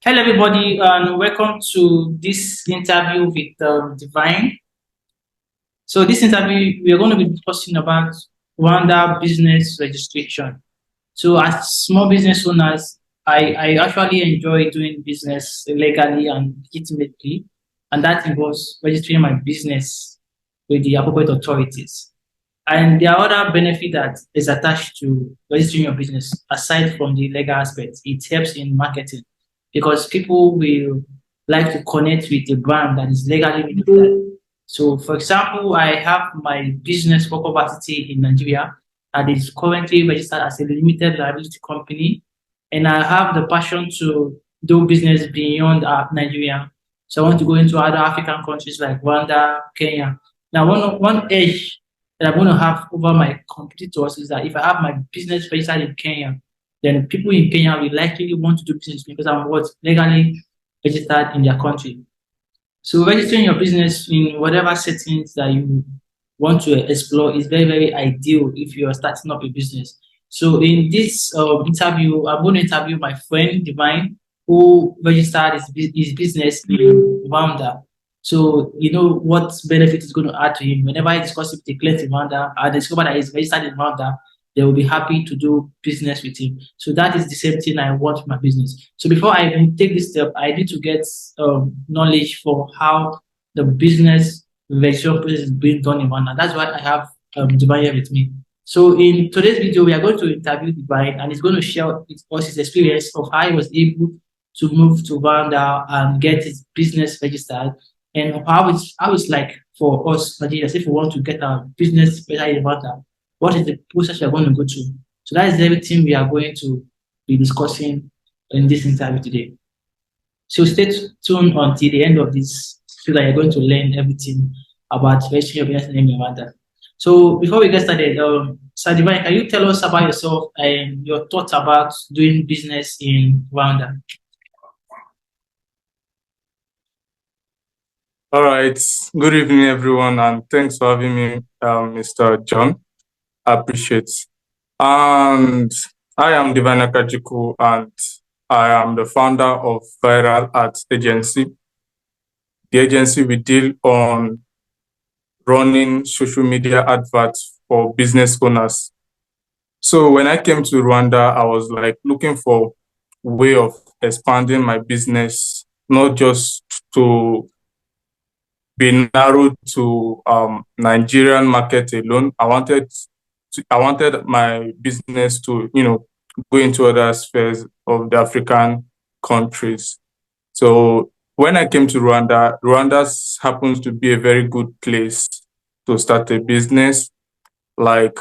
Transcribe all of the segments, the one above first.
Hello, everybody, and welcome to this interview with Divine. So, this interview, we are going to be discussing about Rwanda business registration. So, as small business owners, I actually enjoy doing business legally and legitimately, and that involves registering my business with the appropriate authorities. And there are other benefit that is attached to registering your business aside from the legal aspect. It helps in marketing because people will like to connect with a brand that is legally registered. So, for example, I have my business for property in Nigeria that is currently registered as a limited liability company, and I have the passion to do business beyond Nigeria. So, I want to go into other African countries like Rwanda, Kenya. Now, one edge that I'm going to have over my competitors is that if I have my business registered in Kenya, then people in Kenya will likely want to do business because I'm what legally registered in their country. So registering your business in whatever settings that you want to explore is very, very ideal if you are starting up a business. So in this interview, I'm going to interview my friend Divine, who registered his business in Rwanda. So you know what benefit is going to add to him. Whenever I discuss it with a client in Rwanda, I discover that he's registered in Rwanda, they will be happy to do business with him. So that is the same thing I want for my business. So before I even take this step, I need to get knowledge for how the business registration process is being done in Rwanda. That's why I have Divine here with me. So in today's video, we are going to interview Divine and he's going to share with us his experience of how he was able to move to Rwanda and get his business registered and how it's like for us Nigerians if we want to get our business registered in Rwanda. What is the process we are going to go through? So that is everything we are going to be discussing in this interview today. So stay tuned until the end of this so that you're going to learn everything about registering your business name in Rwanda. So before we get started, Sir Divine, can you tell us about yourself and your thoughts about doing business in Rwanda? All right. Good evening, everyone, and thanks for having me, Mr. John. I appreciate. And I am Divine Akachukwu, and I am the founder of Viral Arts Agency. The agency we deal on running social media adverts for business owners. So when I came to Rwanda, I was like looking for way of expanding my business, not just to be narrowed to Nigerian market alone. I wanted my business to, go into other spheres of the African countries. So when I came to Rwanda, Rwanda happens to be a very good place to start a business. Like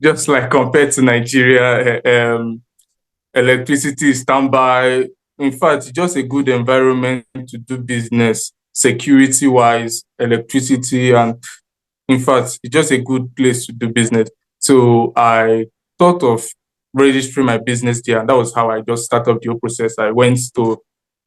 just like compared to Nigeria, electricity is standby. In fact, just a good environment to do business, security wise, electricity, and in fact, it's just a good place to do business. So I thought of registering my business there, and that was how I just started the whole process. I went to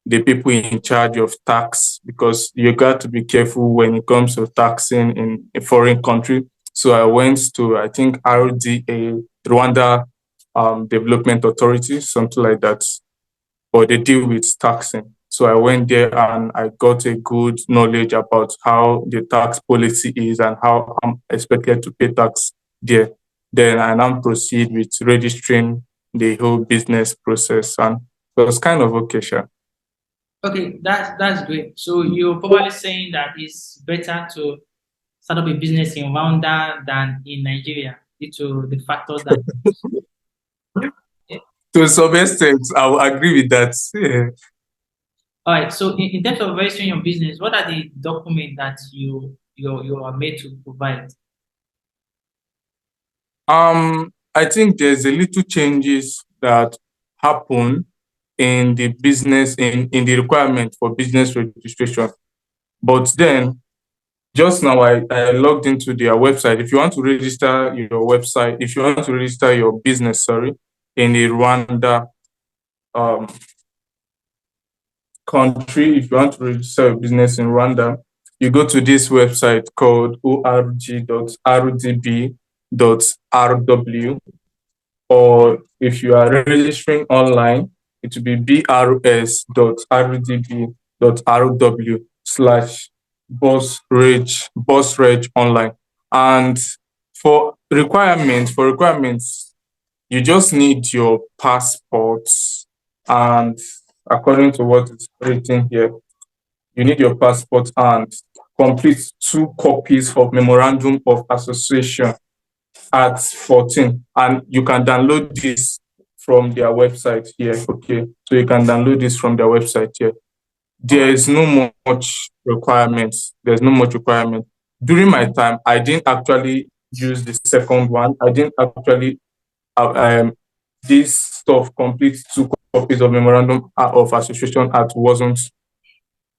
the people in charge of tax because you got to be careful when it comes to taxing in a foreign country. So I went to, I think, RDA, Rwanda Development Authority, something like that, or they deal with taxing. So I went there and I got a good knowledge about how the tax policy is and how I'm expected to pay tax there. Then I now proceed with registering the whole business process, and it was kind of okay, sure. Okay, that's great. So you're probably saying that it's better to start up a business in Rwanda than in Nigeria due to the factors that. To some extent, I will agree with that. Yeah. All right. So in terms of registering your business, what are the documents that you are made to provide? I think there's a little changes that happen in the business in the requirement for business registration. But then just now I logged into their website. If you want to register your website, if you want to register your business, sorry, in the Rwanda country, if you want to register your business in Rwanda, you go to this website called org.rdb.rw, or if you are registering online, it will be brs.rdb.rw/boss reg online. And for requirements, you just need your passports, and according to what is written here, you need your passport and complete 2 copies of memorandum of association at 14. And you can download this from their website here. Okay, so you can download this from their website here. There is no much requirements. There's no much requirement. During my time, I didn't actually use the second one. I didn't actually this stuff complete 2 copies of memorandum of association act wasn't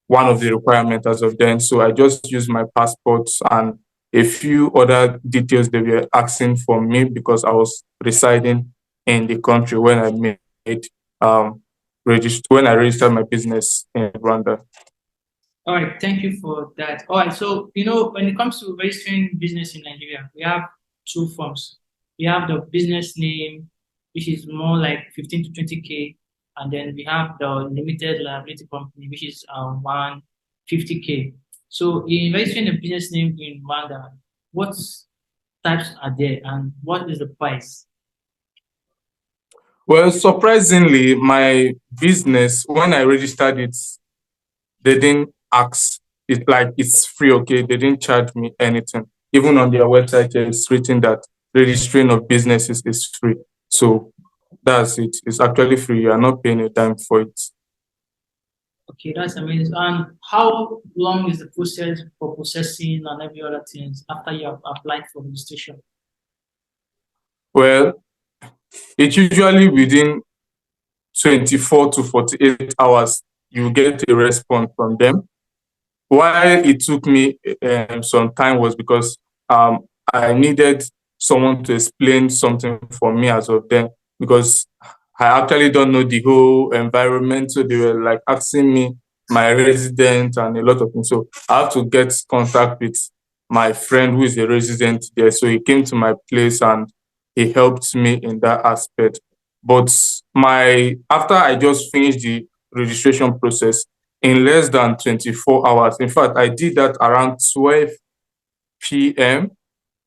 one of the requirements as of then. So I just used my passport and a few other details they were asking for me because I was residing in the country when I made when I registered my business in Rwanda. All right, thank you for that. All right, so when it comes to registering business in Nigeria, we have 2 forms. We have the business name, which is more like 15 to 20K, and then we have the limited liability company, which is 150K. So in registering a business name in Rwanda, what types are there and what is the price? Well, surprisingly, my business, when I registered it, they didn't ask. It's like it's free, okay? They didn't charge me anything. Even on their website, it's written that registering of businesses is free. So that's it. It's actually free. You are not paying a dime for it. Okay, that's amazing. And how long is the process for processing and every other things after you have applied for registration? Well, it's usually within 24 to 48 hours, you get a response from them. Why it took me some time was because I needed someone to explain something for me as of then, because I actually don't know the whole environment. So they were like asking me my resident and a lot of things. So I have to get contact with my friend who is a resident there. So he came to my place and he helped me in that aspect. But after I just finished the registration process, in less than 24 hours. In fact, I did that around 12 p.m.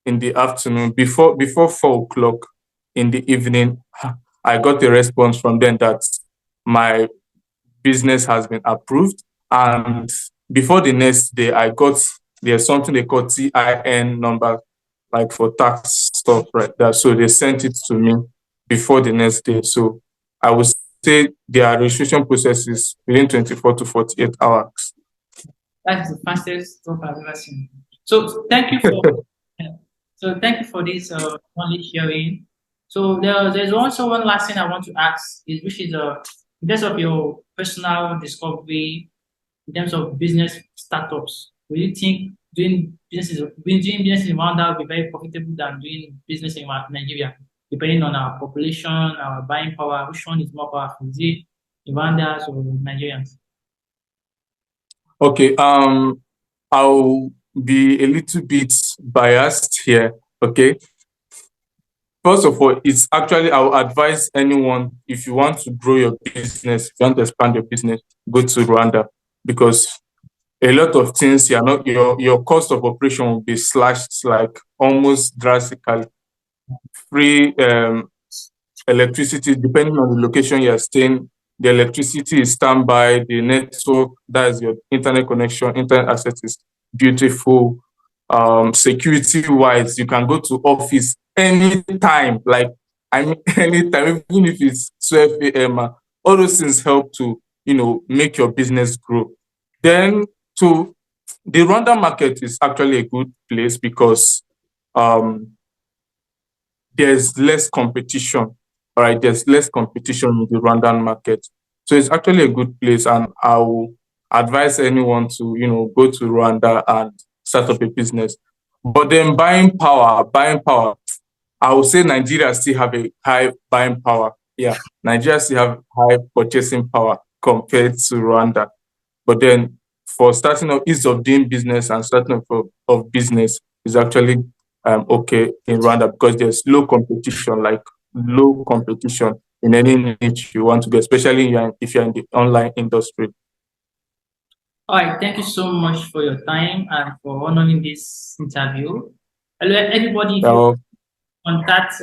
in the afternoon, before 4 o'clock in the evening. I got a response from them that my business has been approved. And before the next day, there's something they call TIN number, like for tax stuff right there. So they sent it to me before the next day. So I would say their registration process is within 24 to 48 hours. That's the fastest stuff I've ever seen. So thank you for this knowledge sharing. So there's also one last thing I want to ask is which is in terms of your personal discovery, in terms of business startups, do you think doing business in Rwanda will be very profitable than doing business in Nigeria, depending on our population, our buying power? Which one is more powerful? Is it Rwandans or Nigerians? Okay, I'll be a little bit biased here. Okay. First of all, it's actually, I will advise anyone, if you want to grow your business, if you want to expand your business, go to Rwanda, because a lot of things your cost of operation will be slashed like almost drastically. Free electricity, depending on the location you're staying, the electricity is standby, the network, that is your internet connection, internet access is beautiful. Security wise, you can go to office anytime, like anytime, even if it's 12 a.m. All those things help to make your business grow. Then to the Rwanda market is actually a good place because there's less competition. All right, there's less competition in the Rwandan market. So it's actually a good place, and I will advise anyone to, go to Rwanda and start up a business. But then buying power, I would say Nigeria still have a high buying power. Yeah, Nigeria still have high purchasing power compared to Rwanda. But then for starting up, ease of doing business and starting up of business is actually okay in Rwanda because there's low competition. Like low competition in any niche you want to get, especially if you're in the online industry. All right, thank you so much for your time and for honoring this interview. Hello, everybody. If you contact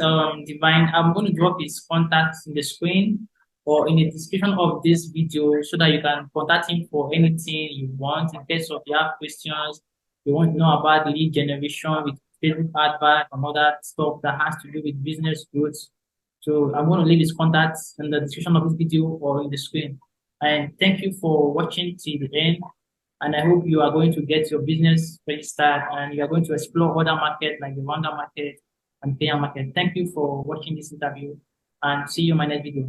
Divine, I'm going to drop his contacts in the screen or in the description of this video so that you can contact him for anything you want. In case of you have questions, you want to know about lead generation with Facebook advert and other stuff that has to do with business growth. So I'm going to leave his contacts in the description of this video or in the screen. And thank you for watching till the end. And I hope you are going to get your business registered and you are going to explore other markets like the Rwanda market and Kenya market. Thank you for watching this interview and see you in my next video.